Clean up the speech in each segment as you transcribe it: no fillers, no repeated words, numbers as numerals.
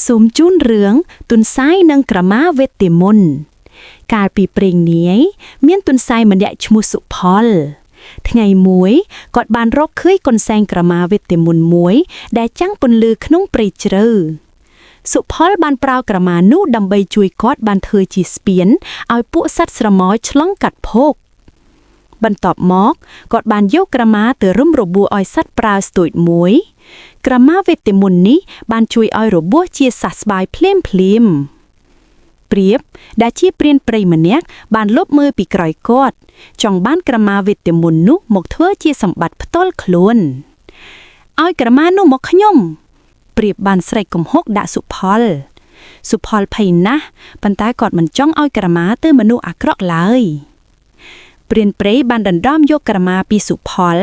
សូមជូនរឿងទុនសាយនិងក្រមាវេទមន្តកាលពីព្រេងនាយមានទុនសាយម្នាក់ឈ្មោះសុផលថ្ងៃមួយគាត់បានរកឃើញកុនសែងក្រមាវេទមន្តមួយដែលចាំងពន្លឺក្នុងព្រៃជ្រៅសុផលបានប្រើក្រមានោះដើម្បីជួយគាត់បានធ្វើជាស្ពានឲ្យពួកសត្វស្រមោចឆ្លងកាត់ភោគបន្ទាប់មកគាត់បានយកក្រមាទៅរុំរបួសឲ្យសត្វប្រើស្ទួចមួយក្រមាវេទមន្តនេះបានជួយឲ្យរបួសជាសះស្បើយភ្លាមព្រាបដែលជាព្រានព្រៃម្នាក់បានលបមើលពីក្រោយគាត់ចង់បានក្រមាវេទមន្តនោះមកធ្វើជាសម្បត្តិផ្ទាល់ខ្លួនឲ្យក្រមានោះមកខ្ញុំព្រាបបានស្រែកគំហុកដាក់សុផលភ័យណាស់ប៉ុន្តែគាត់មិនចង់ឲ្យក្រមាទៅមនុស្សអាក្រក់ឡើយព្រានព្រៃបានដណ្ដើមយកក្រមាពីសុផល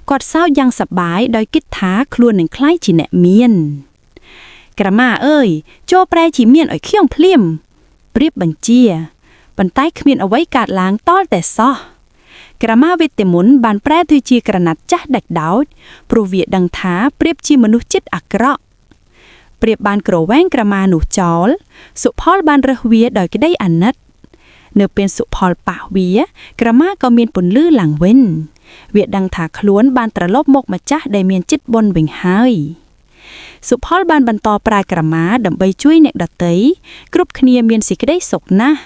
គាត់សើចយ៉ាងសប្បាយដោយគិតថាខ្លួននឹងក្លាយជាអ្នកមានក្រមាអើយចូលប្រែជាមានឲ្យខ្ញុំភ្លាមព្រាបបញ្ជាប៉ុន្តែគ្មានអ្វីកើតឡើងតលតែសោះក្រមាវេទមន្តបានប្រែទៅជាក្រណាត់ចាស់ដាច់ដោចព្រោះវាដឹងថាព្រាបជាមនុស្សចិត្តអាក្រក់ព្រាបបានក្រវែងក្រមានោះចោលសុផលបានរើសវាដោយក្តីអាណិតនៅពេលសុផលប៉ះវាក្រមាក៏មានពន្លឺឡើងវិញវាដឹងថាខ្លួនបានត្រឡប់មកម្ចាស់ដែលមានចិត្តបុណ្យវិញហើយសុផលបានបន្តប្រើក្រមាដើម្បីជួយអ្នកដទៃគ្រប់គ្នាមានសេចក្តីសុខណាស់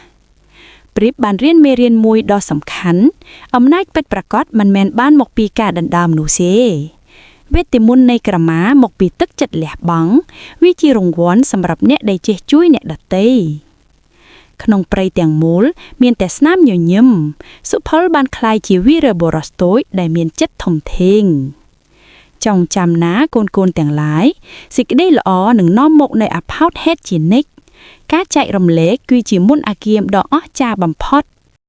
ព្រាបបានរៀនមេរៀនមួយដ៏សំខាន់អំណាចពិតប្រាកដមិនមែនបានមកពីការដណ្ដើមនោះទេវេទមន្តនៃក្រមាមកពីទឹកចិត្តលះបង់វាជារង្វាន់សម្រាប់អ្នកដែលចេះជួយអ្នកដទៃក្នុងព្រៃទាំងមូលមានតែស្នាមញញឹមសុផលបានក្លាយជាវីរបុរសតូចដែលមានចិត្តធំធេងចងចាំណាកូនទាំងឡាយសេចក្តីល្អនឹងនាំមកនៅអភោតហេតុជានិច្ចការចែករំលែកគឺជាមន្តអាគមដ៏អស្ចារ្យបំផុត